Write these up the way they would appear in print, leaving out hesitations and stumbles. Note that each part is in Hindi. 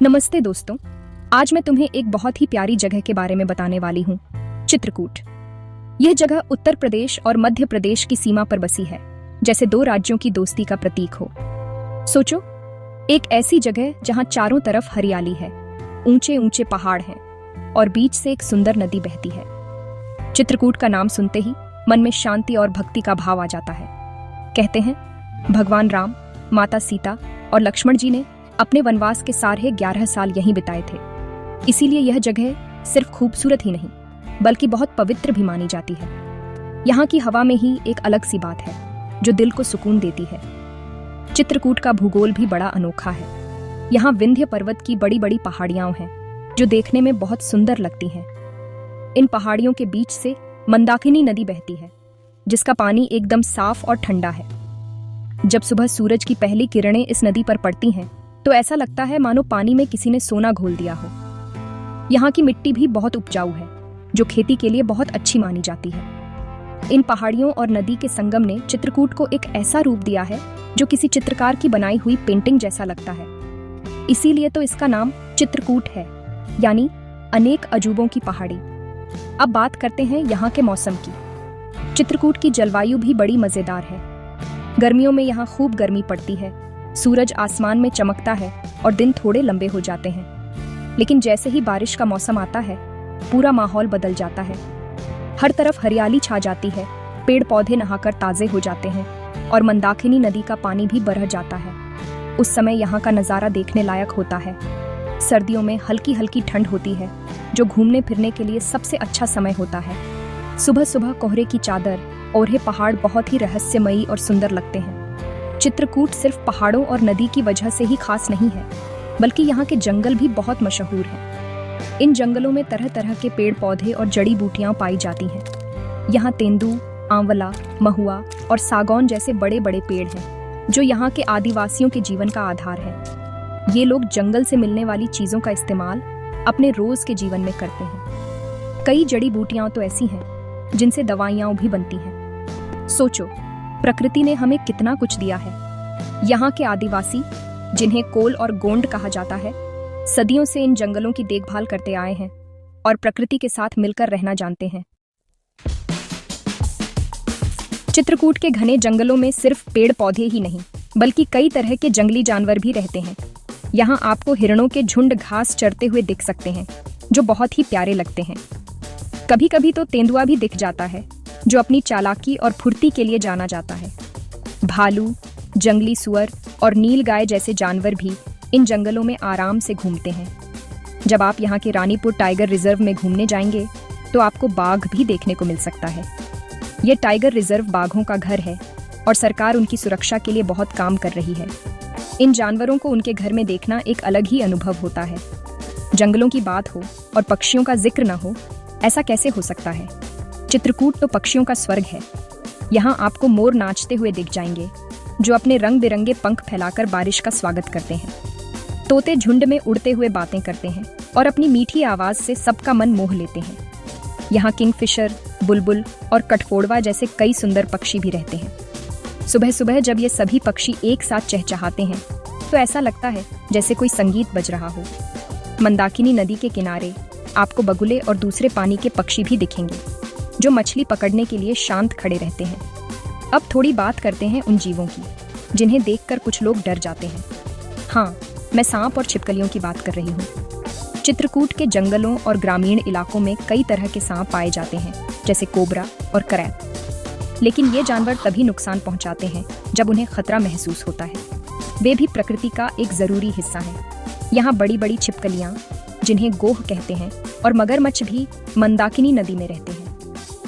नमस्ते दोस्तों, आज मैं तुम्हें एक बहुत ही प्यारी जगह के बारे में बताने वाली हूँ, चित्रकूट। यह जगह उत्तर प्रदेश और मध्य प्रदेश की सीमा पर बसी है, जैसे दो राज्यों की दोस्ती का प्रतीक हो। सोचो, एक ऐसी जगह जहाँ चारों तरफ हरियाली है, ऊंचे ऊंचे पहाड़ हैं और बीच से एक सुंदर नदी बहती है। चित्रकूट का नाम सुनते ही मन में शांति और भक्ति का भाव आ जाता है। कहते हैं भगवान राम, माता सीता और लक्ष्मण जी ने अपने वनवास के सारे 11 साल यहीं बिताए थे। इसीलिए यह जगह सिर्फ खूबसूरत ही नहीं बल्कि बहुत पवित्र भी मानी जाती है। यहाँ की हवा में ही एक अलग सी बात है जो दिल को सुकून देती है। चित्रकूट का भूगोल भी बड़ा अनोखा है। यहाँ विंध्य पर्वत की बड़ी बड़ी पहाड़ियां हैं जो देखने में बहुत सुंदर लगती हैं। इन पहाड़ियों के बीच से मंदाकिनी नदी बहती है जिसका पानी एकदम साफ और ठंडा है। जब सुबह सूरज की पहली किरणें इस नदी पर पड़ती हैं तो ऐसा लगता है मानो पानी में किसी ने सोना घोल दिया हो। यहाँ की मिट्टी भी बहुत उपजाऊ है जो खेती के लिए बहुत अच्छी मानी जाती है। इन पहाड़ियों और नदी के संगम ने चित्रकूट को एक ऐसा रूप दिया है जो किसी चित्रकार की बनाई हुई पेंटिंग जैसा लगता है। इसीलिए तो इसका नाम चित्रकूट है, यानी अनेक अजूबों की पहाड़ी। अब बात करते हैं यहाँ के मौसम की। चित्रकूट की जलवायु भी बड़ी मजेदार है। गर्मियों में यहाँ खूब गर्मी पड़ती है, सूरज आसमान में चमकता है और दिन थोड़े लंबे हो जाते हैं। लेकिन जैसे ही बारिश का मौसम आता है पूरा माहौल बदल जाता है। हर तरफ हरियाली छा जाती है, पेड़ पौधे नहाकर ताजे हो जाते हैं और मंदाकिनी नदी का पानी भी बरह जाता है। उस समय यहाँ का नज़ारा देखने लायक होता है। सर्दियों में हल्की हल्की ठंड होती है जो घूमने फिरने के लिए सबसे अच्छा समय होता है। सुबह सुबह कोहरे की चादर ओढ़े पहाड़ बहुत ही रहस्यमयी और सुंदर लगते हैं। चित्रकूट सिर्फ पहाड़ों और नदी की वजह से ही खास नहीं है बल्कि यहाँ के जंगल भी बहुत मशहूर हैं। इन जंगलों में तरह तरह के पेड़ पौधे और जड़ी बूटियां पाई जाती हैं। यहाँ तेंदू, आंवला, महुआ और सागौन जैसे बड़े बड़े पेड़ हैं जो यहाँ के आदिवासियों के जीवन का आधार है। ये लोग जंगल से मिलने वाली चीजों का इस्तेमाल अपने रोज के जीवन में करते हैं। कई जड़ी बूटियां तो ऐसी हैं जिनसे दवाइयां भी बनती हैं। सोचो, प्रकृति ने हमें कितना कुछ दिया है। यहाँ के आदिवासी, जिन्हें कोल और गोंड कहा जाता है, सदियों से इन जंगलों की देखभाल करते आए हैं और प्रकृति के साथ मिलकर रहना जानते हैं। चित्रकूट के घने जंगलों में सिर्फ पेड़ पौधे ही नहीं बल्कि कई तरह के जंगली जानवर भी रहते हैं। यहाँ आपको हिरणों के झुंड घास चरते हुए दिख सकते हैं जो बहुत ही प्यारे लगते हैं। कभी कभी तो तेंदुआ भी दिख जाता है जो अपनी चालाकी और फुर्ती के लिए जाना जाता है। भालू, जंगली सुअर और नीलगाय जैसे जानवर भी इन जंगलों में आराम से घूमते हैं। जब आप यहाँ के रानीपुर टाइगर रिजर्व में घूमने जाएंगे तो आपको बाघ भी देखने को मिल सकता है। ये टाइगर रिजर्व बाघों का घर है और सरकार उनकी सुरक्षा के लिए बहुत काम कर रही है। इन जानवरों को उनके घर में देखना एक अलग ही अनुभव होता है। जंगलों की बात हो और पक्षियों का जिक्र न हो, ऐसा कैसे हो सकता है। चित्रकूट तो पक्षियों का स्वर्ग है। यहाँ आपको मोर नाचते हुए दिख जाएंगे जो अपने रंग बिरंगे पंख फैलाकर बारिश का स्वागत करते हैं। तोते झुंड में उड़ते हुए बातें करते हैं और अपनी मीठी आवाज से सबका मन मोह लेते हैं। यहाँ किंगफिशर, बुलबुल और कठफोड़वा जैसे कई सुंदर पक्षी भी रहते हैं। सुबह सुबह जब ये सभी पक्षी एक साथ चहचहाते हैं तो ऐसा लगता है जैसे कोई संगीत बज रहा हो। मंदाकिनी नदी के किनारे आपको बगुले और दूसरे पानी के पक्षी भी दिखेंगे जो मछली पकड़ने के लिए शांत खड़े रहते हैं। अब थोड़ी बात करते हैं उन जीवों की जिन्हें देखकर कुछ लोग डर जाते हैं। हाँ, मैं सांप और छिपकलियों की बात कर रही हूँ। चित्रकूट के जंगलों और ग्रामीण इलाकों में कई तरह के सांप पाए जाते हैं जैसे कोबरा और करैत। लेकिन ये जानवर तभी नुकसान पहुँचाते हैं जब उन्हें खतरा महसूस होता है। वे भी प्रकृति का एक ज़रूरी हिस्सा हैं। यहाँ बड़ी बड़ी छिपकलियाँ, जिन्हें गोह कहते हैं, और मगरमच्छ भी मंदाकिनी नदी में रहते हैं।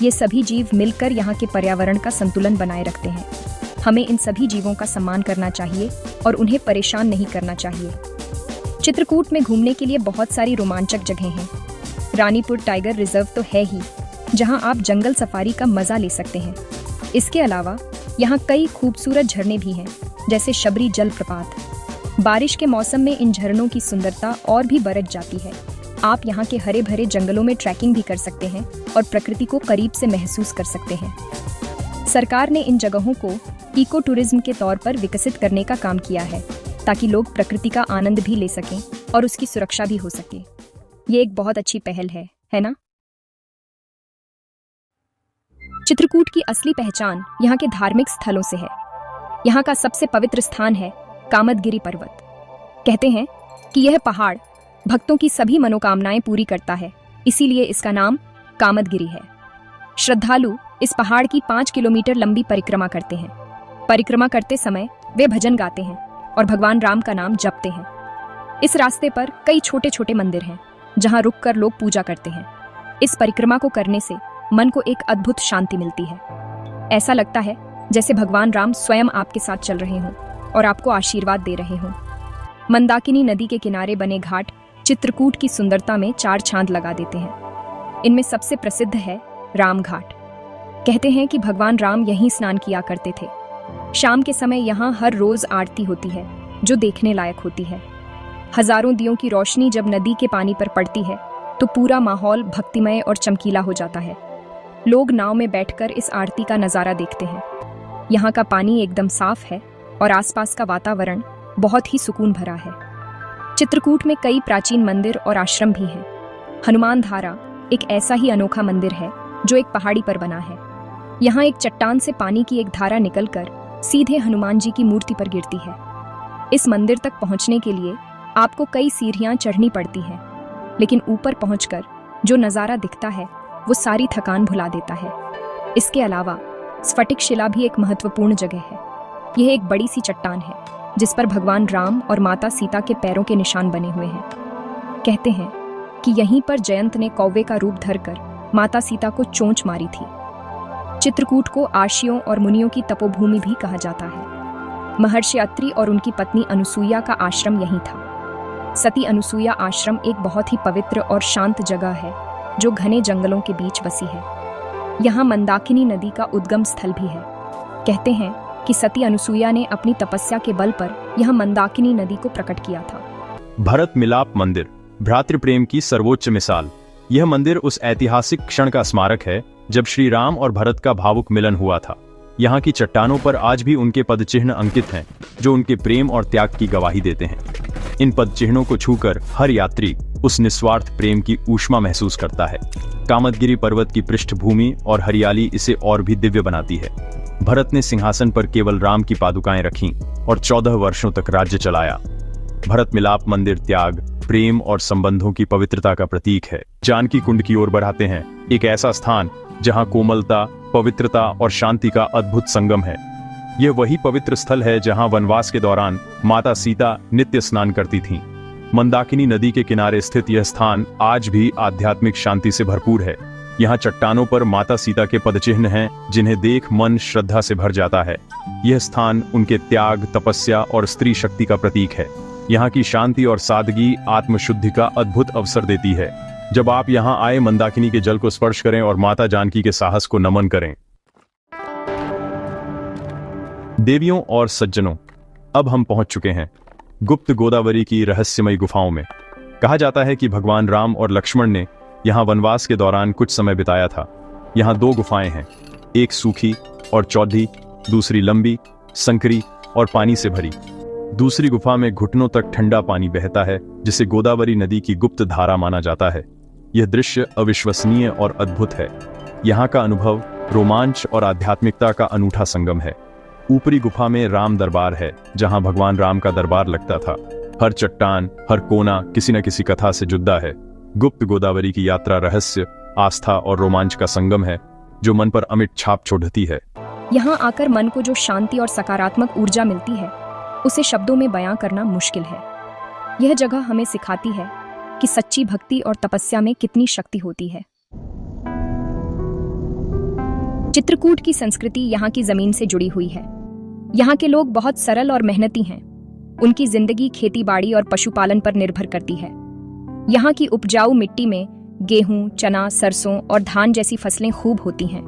ये सभी जीव मिलकर यहाँ के पर्यावरण का संतुलन बनाए रखते हैं। हमें इन सभी जीवों का सम्मान करना चाहिए और उन्हें परेशान नहीं करना चाहिए। चित्रकूट में घूमने के लिए बहुत सारी रोमांचक जगहें हैं। रानीपुर टाइगर रिजर्व तो है ही, जहाँ आप जंगल सफारी का मजा ले सकते हैं। इसके अलावा यहाँ कई खूबसूरत झरने भी हैं जैसे शबरी जलप्रपात। बारिश के मौसम में इन झरनों की सुंदरता और भी बढ़ जाती है। आप यहाँ के हरे भरे जंगलों में ट्रैकिंग भी कर सकते हैं और प्रकृति को करीब से महसूस कर सकते हैं। सरकार ने इन जगहों को इको टूरिज्म के तौर पर विकसित करने का काम किया है ताकि लोग प्रकृति का आनंद भी ले सकें और उसकी सुरक्षा भी हो सके। ये एक बहुत अच्छी पहल है ना? चित्रकूट की असली पहचान यहाँ के धार्मिक स्थलों से है। यहाँ का सबसे पवित्र स्थान है कामदगिरी पर्वत। कहते हैं कि यह पहाड़ भक्तों की सभी मनोकामनाएं पूरी करता है, इसीलिए इसका नाम कामदगिरी है। श्रद्धालु इस पहाड़ की 5 किलोमीटर लंबी परिक्रमा करते हैं। परिक्रमा करते समय वे भजन गाते हैं और भगवान राम का नाम जपते हैं। इस रास्ते पर कई छोटे छोटे मंदिर हैं जहां रुककर लोग पूजा करते हैं। इस परिक्रमा को करने से मन को एक अद्भुत शांति मिलती है। ऐसा लगता है जैसे भगवान राम स्वयं आपके साथ चल रहे हों और आपको आशीर्वाद दे रहे हों। मंदाकिनी नदी के किनारे बने घाट चित्रकूट की सुंदरता में चार चांद लगा देते हैं। इनमें सबसे प्रसिद्ध है राम घाट। कहते हैं कि भगवान राम यहीं स्नान किया करते थे। शाम के समय यहाँ हर रोज आरती होती है जो देखने लायक होती है। हजारों दियों की रोशनी जब नदी के पानी पर पड़ती है तो पूरा माहौल भक्तिमय और चमकीला हो जाता है। लोग नाव में बैठकर इस आरती का नज़ारा देखते हैं। यहाँ का पानी एकदम साफ है और आसपास का वातावरण बहुत ही सुकून भरा है। चित्रकूट में कई प्राचीन मंदिर और आश्रम भी हैं। हनुमान धारा एक ऐसा ही अनोखा मंदिर है जो एक पहाड़ी पर बना है। यहाँ एक चट्टान से पानी की एक धारा निकलकर सीधे हनुमान जी की मूर्ति पर गिरती है। इस मंदिर तक पहुँचने के लिए आपको कई सीढ़ियाँ चढ़नी पड़ती हैं, लेकिन ऊपर पहुंचकर जो नज़ारा दिखता है वो सारी थकान भुला देता है। इसके अलावा स्फटिक शिला भी एक महत्वपूर्ण जगह है। यह एक बड़ी सी चट्टान है जिस पर भगवान राम और माता सीता के पैरों के निशान बने हुए हैं। कहते हैं कि यहीं पर जयंत ने कौवे का रूप धरकर माता सीता को चोंच मारी थी। चित्रकूट को आर्षियों और मुनियों की तपोभूमि भी कहा जाता है। महर्षि अत्रि और उनकी पत्नी अनुसुईया का आश्रम यहीं था। सती अनुसुईया आश्रम एक बहुत ही पवित्र और शांत जगह है जो घने जंगलों के बीच बसी है। यहाँ मंदाकिनी नदी का उद्गम स्थल भी है। कहते हैं कि सती अनुसुईया ने अपनी तपस्या के बल पर यह मंदाकिनी नदी को प्रकट किया था। भरत मिलाप मंदिर भ्रातृप्रेम की सर्वोच्च मिसाल। यह मंदिर उस ऐतिहासिक क्षण का स्मारक है जब श्री राम और भरत का भावुक मिलन हुआ था। यहाँ की चट्टानों पर आज भी उनके पदचिह्न अंकित हैं जो उनके प्रेम और त्याग की गवाही देते हैं। इन पदचिह्नों को छूकर हर यात्री उस निस्वार्थ प्रेम की ऊष्मा महसूस करता है। कामदगिरी पर्वत की पृष्ठभूमि और हरियाली इसे और भी दिव्य बनाती है। भरत ने सिंहासन पर केवल राम की पादुकाएं रखीं और 14 वर्षों तक राज्य चलाया। भरत मिलाप मंदिर त्याग, प्रेम और संबंधों की पवित्रता का प्रतीक है। जानकी कुंड की ओर बढ़ाते हैं, एक ऐसा स्थान जहां कोमलता, पवित्रता और शांति का अद्भुत संगम है। यह वही पवित्र स्थल है जहां वनवास के दौरान माता सीता नित्य स्नान करती थीं। मंदाकिनी नदी के किनारे स्थित यह स्थान आज भी आध्यात्मिक शांति से भरपूर है। यहाँ चट्टानों पर माता सीता के पदचिह्न हैं जिन्हें देख मन श्रद्धा से भर जाता है। यह स्थान उनके त्याग, तपस्या और स्त्री शक्ति का प्रतीक है। यहाँ की शांति और सादगी आत्मशुद्धि का अद्भुत अवसर देती है। जब आप यहाँ आए, मंदाकिनी के जल को स्पर्श करें और माता जानकी के साहस को नमन करें। देवियों और सज्जनों, अब हम पहुंच चुके हैं गुप्त गोदावरी की रहस्यमयी गुफाओं में। कहा जाता है कि भगवान राम और लक्ष्मण ने यहाँ वनवास के दौरान कुछ समय बिताया था। यहाँ 2 गुफाएं हैं, एक सूखी और चौड़ी, दूसरी लंबी, संकरी और पानी से भरी। दूसरी गुफा में घुटनों तक ठंडा पानी बहता है जिसे गोदावरी नदी की गुप्त धारा माना जाता है। यह दृश्य अविश्वसनीय और अद्भुत है। यहाँ का अनुभव रोमांच और आध्यात्मिकता का अनूठा संगम है। ऊपरी गुफा में राम दरबार है जहां भगवान राम का दरबार लगता था। हर चट्टान, हर कोना किसी न किसी कथा से जुड़ा है। गुप्त गोदावरी की यात्रा रहस्य, आस्था और रोमांच का संगम है जो मन पर अमिट छाप छोड़ती है। यहाँ आकर मन को जो शांति और सकारात्मक ऊर्जा मिलती है उसे शब्दों में बयां करना मुश्किल है। यह जगह हमें सिखाती है कि सच्ची भक्ति और तपस्या में कितनी शक्ति होती है। चित्रकूट की संस्कृति यहाँ की जमीन से जुड़ी हुई है। यहाँ के लोग बहुत सरल और मेहनती हैं। उनकी जिंदगी खेती-बाड़ी और पशुपालन पर निर्भर करती है। यहाँ की उपजाऊ मिट्टी में गेहूं, चना, सरसों और धान जैसी फसलें खूब होती हैं।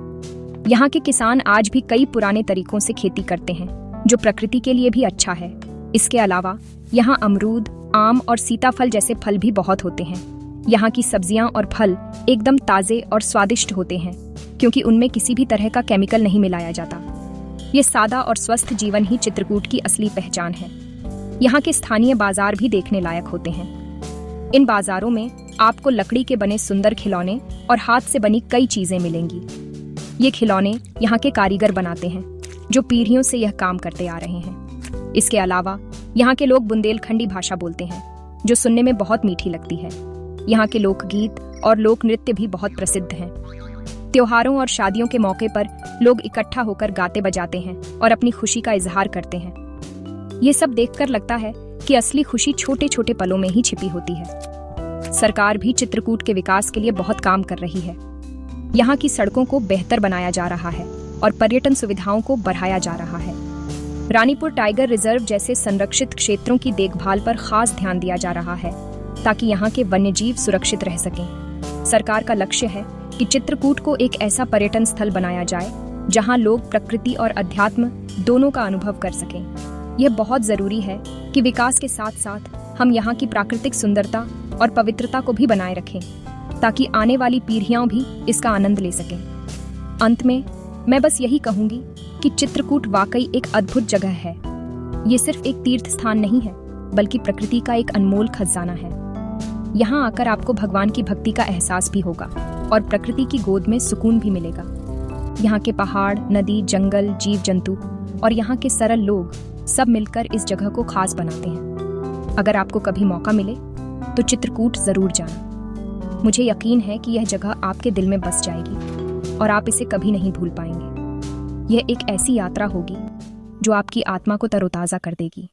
यहाँ के किसान आज भी कई पुराने तरीकों से खेती करते हैं जो प्रकृति के लिए भी अच्छा है। इसके अलावा यहाँ अमरूद, आम और सीताफल जैसे फल भी बहुत होते हैं। यहाँ की सब्जियां और फल एकदम ताजे और स्वादिष्ट होते हैं क्योंकि उनमें किसी भी तरह का केमिकल नहीं मिलाया जाता। ये सादा और स्वस्थ जीवन ही चित्रकूट की असली पहचान है। यहाँ के स्थानीय बाजार भी देखने लायक होते हैं। इन बाजारों में आपको लकड़ी के बने सुंदर खिलौने और हाथ से बनी कई चीजें मिलेंगी। ये खिलौने यहाँ के कारीगर बनाते हैं, जो पीढ़ियों से यह काम करते आ रहे हैं। इसके अलावा यहाँ के लोग बुंदेलखंडी भाषा बोलते हैं, जो सुनने में बहुत मीठी लगती है। यहाँ के लोकगीत और लोक नृत्य भी बहुत प्रसिद्ध हैं। त्योहारों और शादियों के मौके पर लोग इकट्ठा होकर गाते बजाते हैं और अपनी खुशी का इजहार करते हैं। ये सब देखकर लगता है कि असली खुशी छोटे छोटे पलों में ही छिपी होती है। सरकार भी चित्रकूट के विकास के लिए बहुत काम कर रही है। यहाँ की सड़कों को बेहतर बनाया जा रहा है और पर्यटन सुविधाओं को बढ़ाया जा रहा है। रानीपुर टाइगर रिजर्व जैसे संरक्षित क्षेत्रों की देखभाल पर खास ध्यान दिया जा रहा है, ताकि यहाँ के वन्यजीव सुरक्षित रह सकें। सरकार का लक्ष्य है कि चित्रकूट को एक ऐसा पर्यटन स्थल बनाया जाए जहाँ लोग प्रकृति और अध्यात्म दोनों का अनुभव कर सकें। यह बहुत जरूरी है कि विकास के साथ साथ हम यहाँ की प्राकृतिक सुंदरता और पवित्रता को भी बनाए रखें, ताकि आने वाली पीढ़ियां भी इसका आनंद ले सकें। अंत में मैं बस यही कहूंगी कि चित्रकूट वाकई एक अद्भुत जगह है। ये सिर्फ एक तीर्थ स्थान नहीं है, बल्कि प्रकृति का एक अनमोल खजाना है। यहाँ आकर आपको भगवान की भक्ति का एहसास भी होगा और प्रकृति की गोद में सुकून भी मिलेगा। यहाँ के पहाड़, नदी, जंगल, जीव जंतु और यहाँ के सरल लोग सब मिलकर इस जगह को खास बनाते हैं। अगर आपको कभी मौका मिले तो चित्रकूट जरूर जाना। मुझे यकीन है कि यह जगह आपके दिल में बस जाएगी और आप इसे कभी नहीं भूल पाएंगे। यह एक ऐसी यात्रा होगी जो आपकी आत्मा को तरोताजा कर देगी।